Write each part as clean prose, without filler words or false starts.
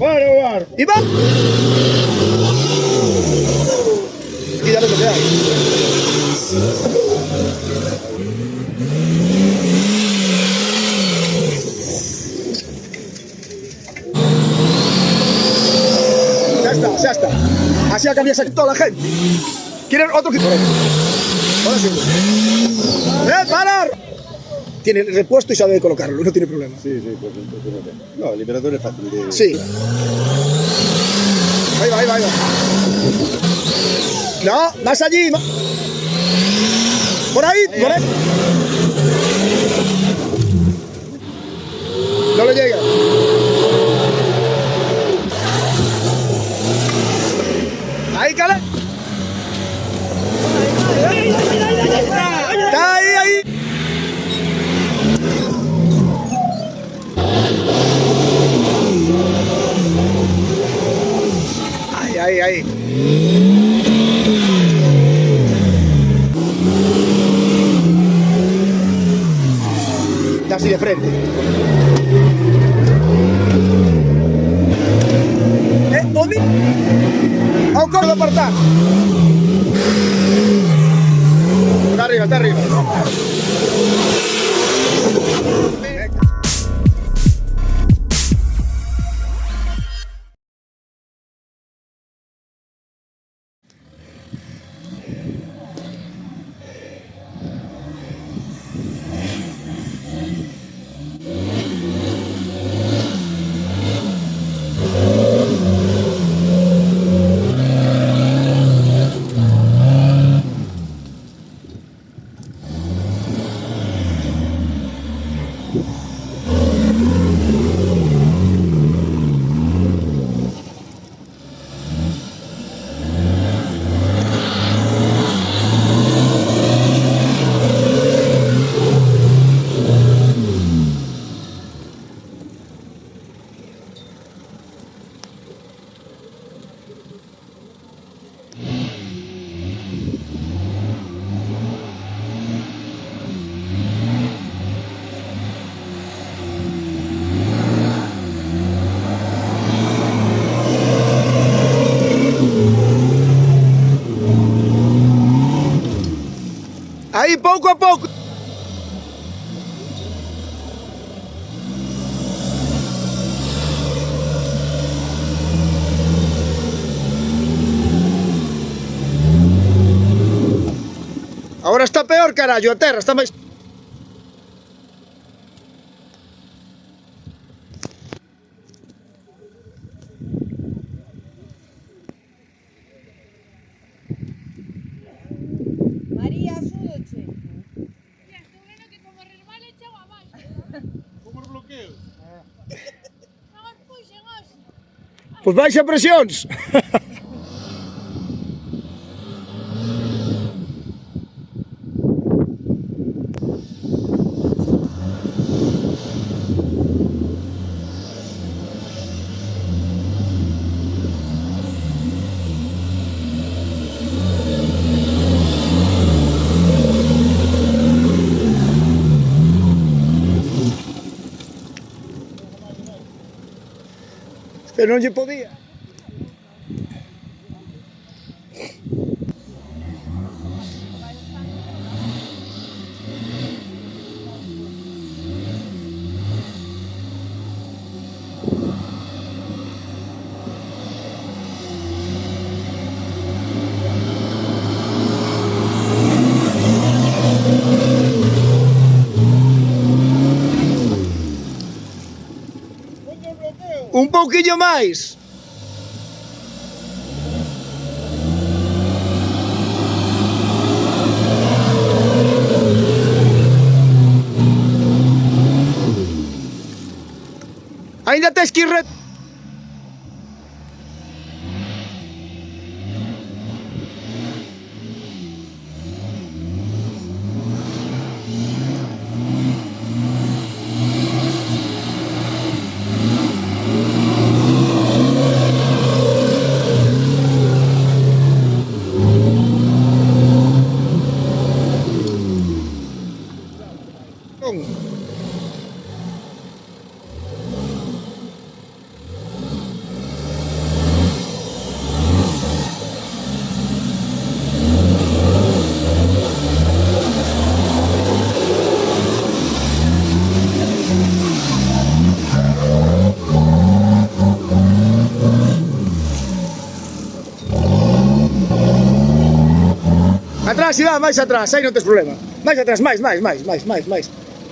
Bueno. ¡Y va! Y dale lo que hay. Ya está. Así ha cambiado toda la gente. ¿Quieren otro que...? Ahora sí. ¡Parar! Tiene el repuesto y sabe colocarlo, no tiene problema. Sí, pues entonces no, el liberador es fácil de... Sí. Ahí va. No, más allí. Por ahí. No le llega. Ahí, cala. Está ahí. Ahí. Está así de frente. ¿Dónde? A un corto apartar. Está arriba. Ahí, poco a poco. Ahora está peor, carallo, a terra, está máis... María, axúdoche. Estou vendo que como resbale chego abaixo. Como os bloqueos? Non os puxen hoxe. Pois baixa presións. Que non lle podía. Un pouquinho máis. Ainda tes que ir re... si va, máis atrás, aí non tes problema. Máis atrás, máis.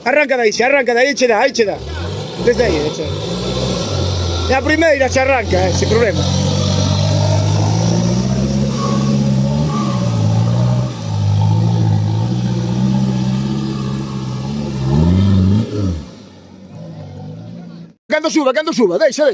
Arranca de aí, che dá. Desde aí, che. E a primeira se arranca, sin problema. Cando suba, deixa.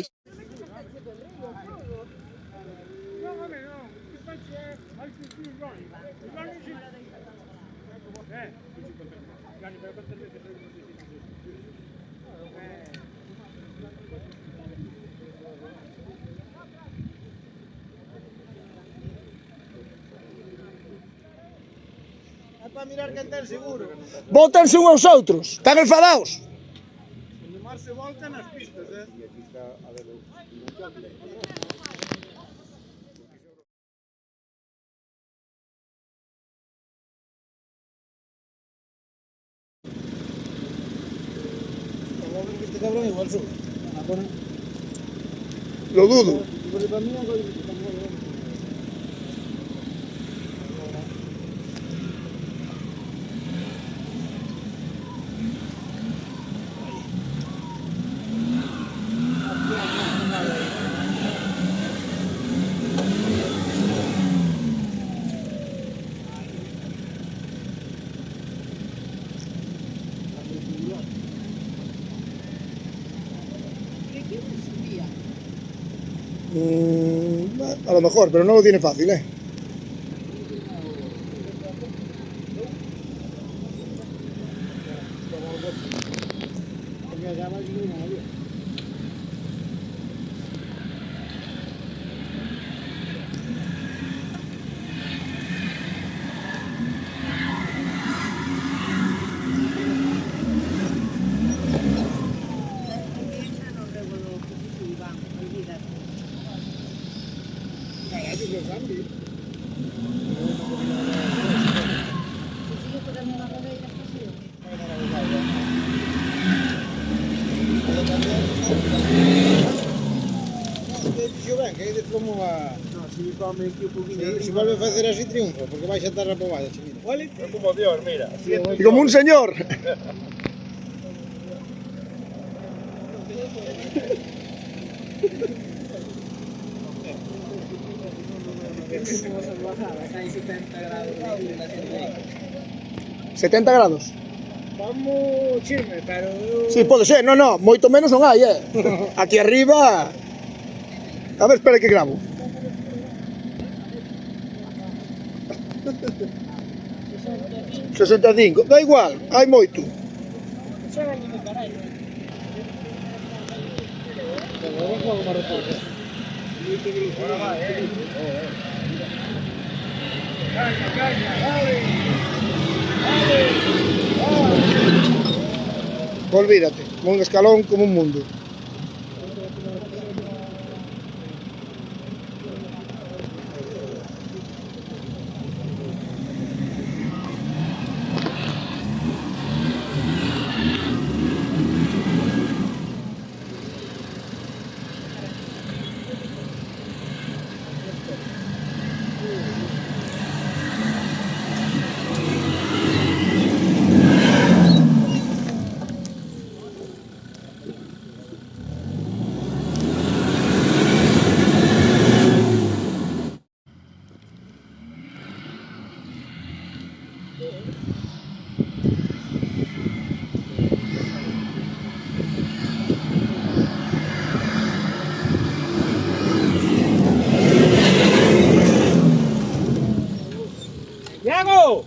É para mirar quen ten seguro. Bótanse uns aos outros, están enfadados. Onde máis se volta nas pistas, E aquí está, a ver, este cabrón igual sube. Lo dudo. Porque para mí A lo mejor, pero no lo tiene fácil, Se vuelve a facer así triunfa, porque vais a estar aprobada, mira. Vale? Como Dios, mira. Y como un señor. ¿70 grados? Vamos, chirme, pero... Sí, pode ser, no, moito menos non hai, Aquí arriba... A ver, espera que gravo. 65, da igual, hai moito. Olvídate, un escalón como un mundo. Iago,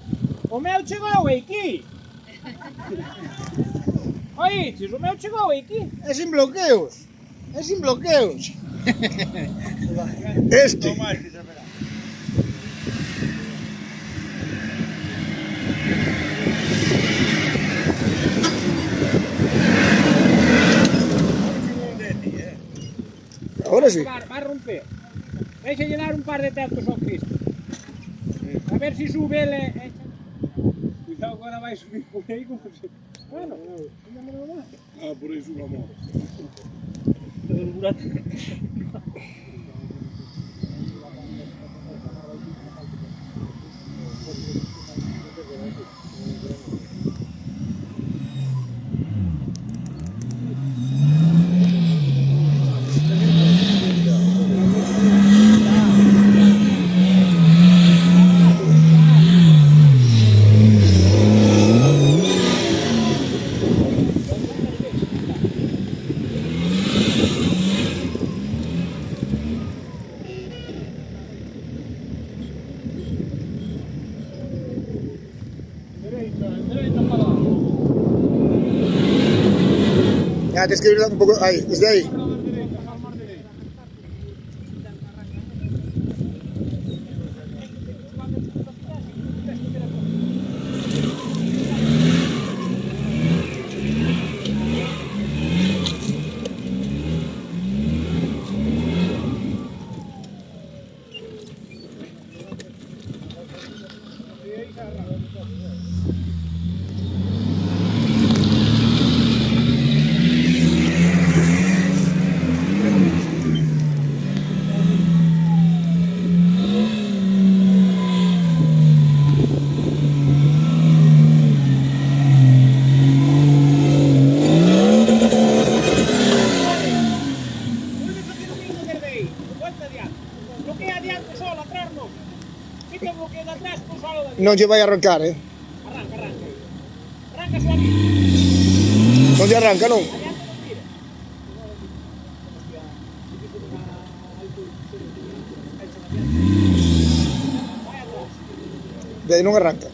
o meu chegou aquí. Oíches, o meu chegou aquí. É sin bloqueos. Este. Ahora sí. Va a romper. Deixa llenar un par de tetos ao Cristo. A ver si sube ele. Cuidado, agora vai subir por aí como se... Bueno, Ah, por aí subamos. Ya, tienes que ir un poco ahí, desde ahí. Vuelve a hacer lo mismo desde ahí. Vuelta adiante. Bloquea adiante solo, atrás no. Quita el bloqueo de atrás, tú solo de adiante. Non lle vai arrancar, Arranca, arranca. Arranca suavito. Non lle arranca, non? Adiante no tira. Vai atrás. De aí non arranca.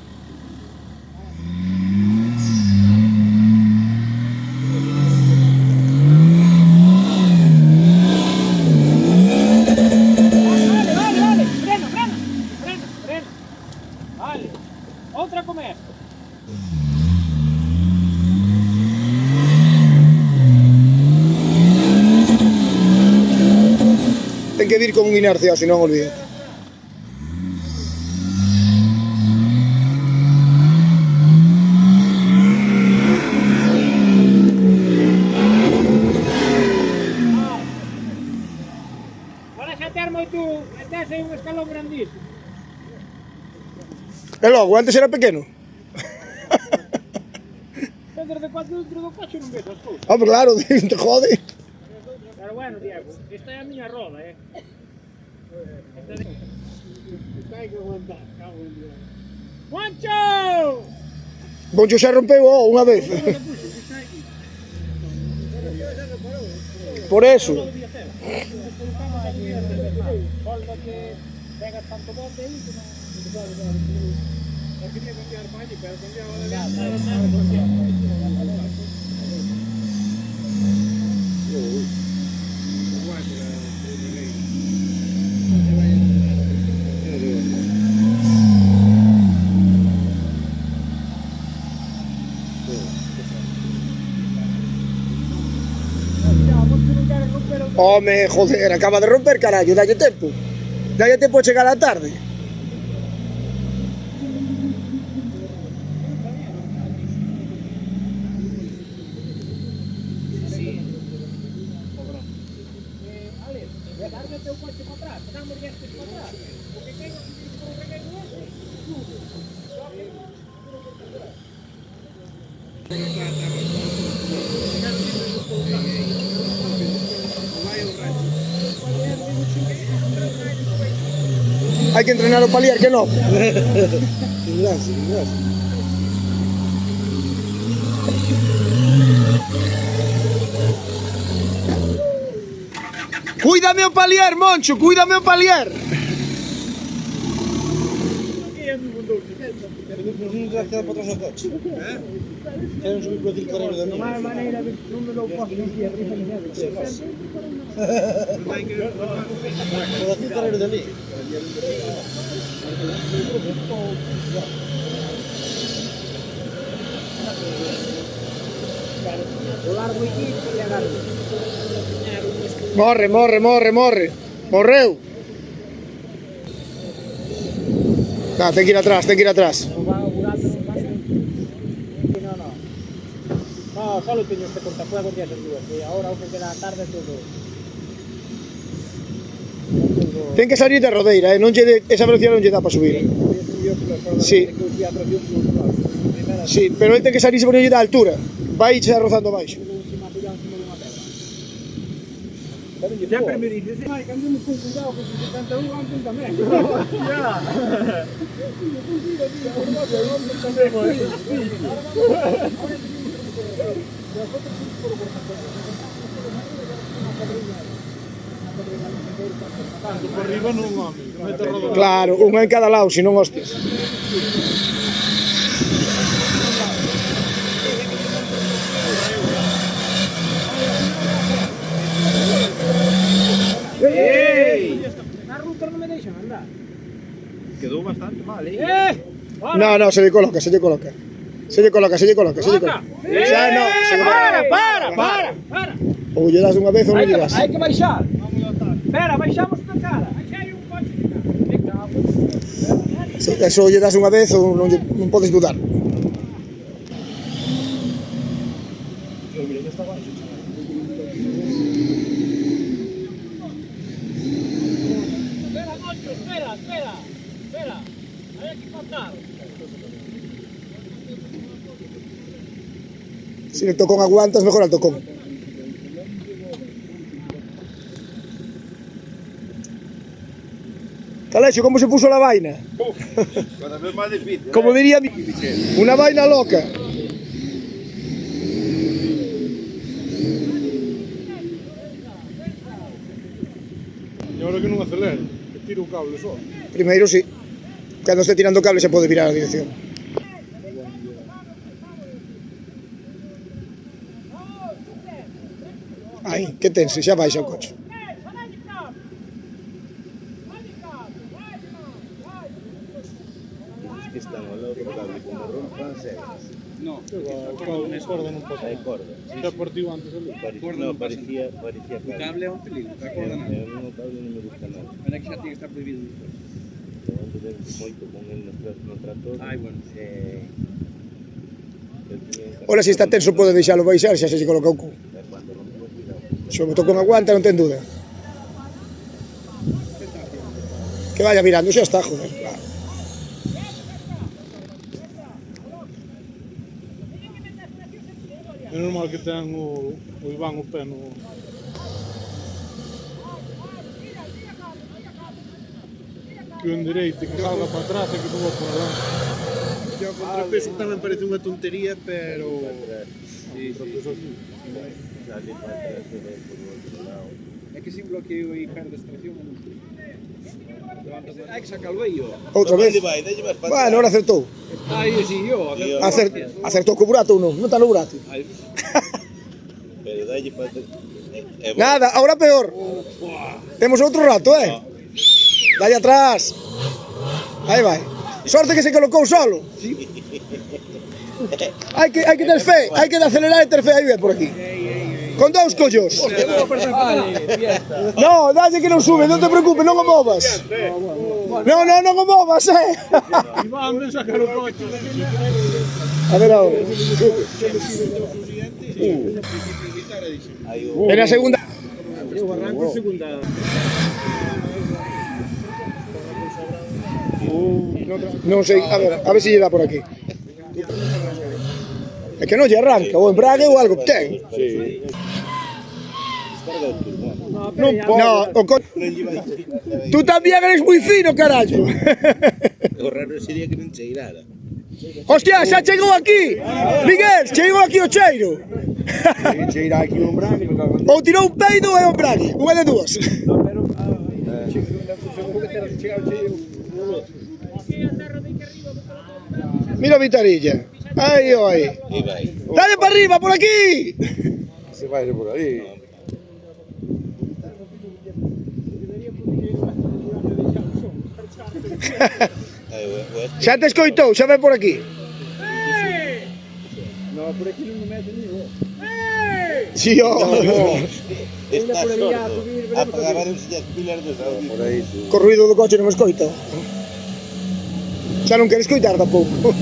Vale. Frena. Vale. Outra como esta. Ten que vir con un inercia, se non olvida. Ahora xa ter moito, tes aí un escalón grandísimo. E logo, antes era pequeno. Dentro de 4 dentro do coche non ves as cousas. Ah, pero claro, te jode. Pero bueno, Diego, esta é a miña roda, Esta de... Esta hai que aguantar, cago en Dios. Juancho! Boncho xa rompeu unha vez. Por eso. Solda que pegas tanto bote aí que non... Eu quería cambiar para allí, pero cambiaba de Home, joder, acaba de romper, carallo, dalle tempo. Dalle tempo a chegar á tarde. Ale, darme o teu coche para atrás, damos estes para atrás. Porque tengo que ir por un regueiro ese. Hai que entrenar o palier que non. Cuídame o palier, Moncho, cuídame o palier. Non te queda para atrás o coche. Queren subir por el terreno de mí. Non hai maneira de non me lo posso dicir arriba ni nada. Por aquí el terreno de mí. O largo aquí e agarro. Morre. Morreu. No, ten que ir atrás, ten que ir atrás. Non va o burato, non va. No. No, solo teño este cortafuegos e esas dúas. E agora o que queda a tarde todo. Ten que salir de rodeira, non lle de, esa velocidade non lle dá para subir. Sí. Sí, pero el ten que salir se non lle dá a altura. Vai xa rozando baixo. Sempre me dices, ai, candemos con cuidado, que se te canta un antes tamén. Por arriba non, home. Mete roda. Claro, unha en cada lado, senón hostias. quedó bastante mal, No, no, se lle coloca. Se lle coloca. Xa no, se lle coloca. Para! Ou lle das unha vez ou non lle das. Hai que baixar. Espera, baixamos da cara. Baixai un coche de cara. Eso lle das unha vez ou non podes dudar. Espera, Moncho, espera. Hai que cortar. Se el tocón aguantas, mejor al tocón. Calexo, ¿cómo se puso la vaina? Cada vez más difícil. Como diría mi... Una vaina loca. E agora que non acelera, que tira o cable só. Primeiro sí. Cando esté tirando cable se pode virar a dirección. Aí, que tense, xa baixa o coche. Están ao lado do cable, como rompan, cegas. No, a corda non pasa. Hai corda. Xa partiu antes ali. No, parecía cable. O cable é un peligro, a corda non. O meu cable non me gusta nada. Pero é que xa tiene que estar prohibido. Onde debe moito con el no trator. Ai, bueno. Ora, se está tenso pode deixalo baixar, xa se lle coloca o cu. Cando rompeu, cuidado. Se o tocón aguanta, non ten duda. Que vaya virando, xa está, joder, claro. É normal que ten o Iván o pé no... Que o endereite, que salga para atrás e que suba por adelante. O contrapeso tamén parece unha tontería, pero... Sí. Sale para atrás e vai por o outro lado. É que sin bloqueo e perde extracción non sei. Hai que sacar o vello. Outra vez. Vai, dalle máis para Bueno, ahora acertou. Ai, si, yo. Acertou co burato ou non? Non está no burato. Pero dalle para atrás. Nada, ahora peor. Temos outro rato, Dalle atrás. Aí vai. Sorte que se colocou solo. Hai que ter fe, hai que acelerar e ter fe. Aí ve por aquí. Con dous collos. No, dalle que non sube, non te preocupes, non o movas. Non o movas, Iván, ven sacar o coche. A ver ahora. En a segunda. Non sei, a ver se lle dá por aquí. É que non lle arranca, o embrague ou algo ten. Sí. No, tú tamén eres moi fino, carallo. O raro sería que non cheirara. Hostia, xa chegou aquí. Miguel, chegou aquí o cheiro. Cheira aquí un embrague, Ou tirou un peido ou é o embrague, unha de dúas. Mira a vitarilla. Aí, aí. E vai. Dale para arriba, por aquí. se vai por aí. Xa te escoitou, xa ven por aquí. No, por aquí non me mete ni vos. Si, Está sordo. Apagaron as pilas dos audios. Por aí, sí. Co ruido do coche non escoita. Xa non quere escoitar tampouco.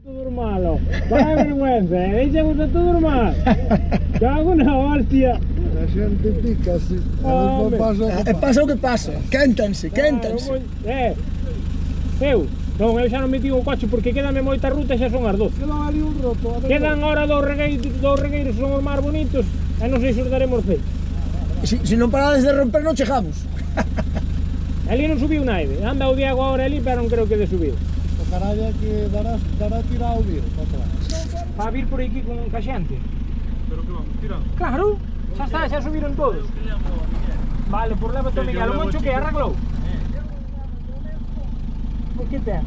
Todo malo. Vai vergüenza, deixamos a todo normal. Cago na hostia. A xente pícase. Pasa o que pasa. Quéntanse. Eu xa non meti o coche porque quedame moita ruta e xa son as 12. Quedan ali un roto. Quedan ahora dos regueiros son os máis bonitos e non sei se os daremos feito. Se non parades de romper non chegamos. Ali non subiu naide, anda o Diego agora ali pero non creo que de subir. O carallo é que dará tirar o vir para atrás. Va a vir por aquí con a xente. Pero que vamos, tirando. Claro, xa está, xa subiron todos. Vale, por leva-te o Miguel, o Moncho que arreglou? Por que ten?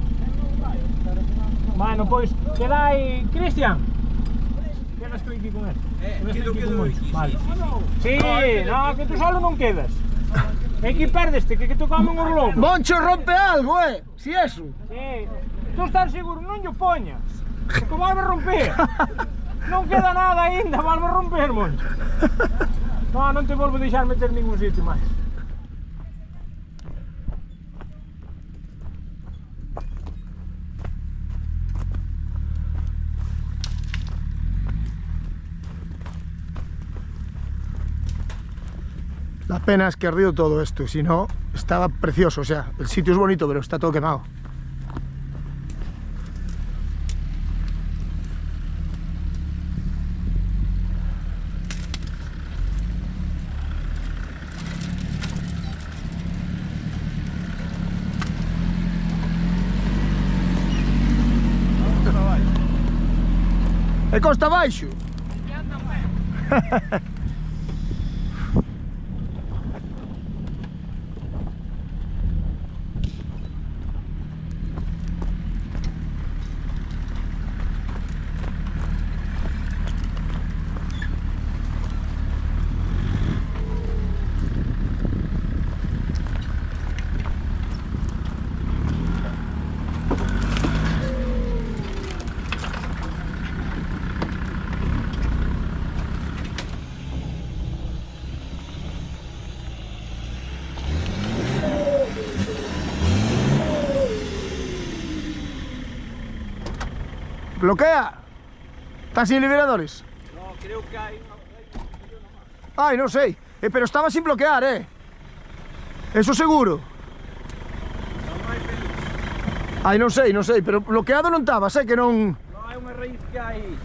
Bueno, pois, queda aí, Cristian. Quedas tú aquí con él. Quedo Moncho. aquí, Vale. Sí, no, que tú solo non quedas. Aquí perdeste, que te comen os lobos. Moncho rompe algo, si eso. Sí, tú estás seguro, non lle poñas. Que volve a romper. Non queda nada ainda, volve a romper, Moncho. No, non te volvo a deixar meter ningún sitio máis. La pena es que ha ardido todo esto, si no, estaba precioso, o sea, el sitio es bonito, pero está todo quemado. E costa abaixo? Bloquea. ¿Están sin liberadores? No, creo que hay una... Ay, non sei. Pero estaba sin bloquear, Eso seguro. Ai, non sei, pero bloqueado non estaba, sei que non... No, hai unha raíz que hai.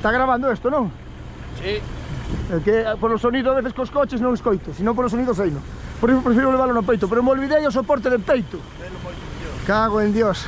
Está grabando esto, non? Sí. É que por o sonido a veces cos coches non escoito, se non por o sonido sei non. Por iso prefiro leválo no peito, pero me olvidei o soporte de peito. Cago en Dios.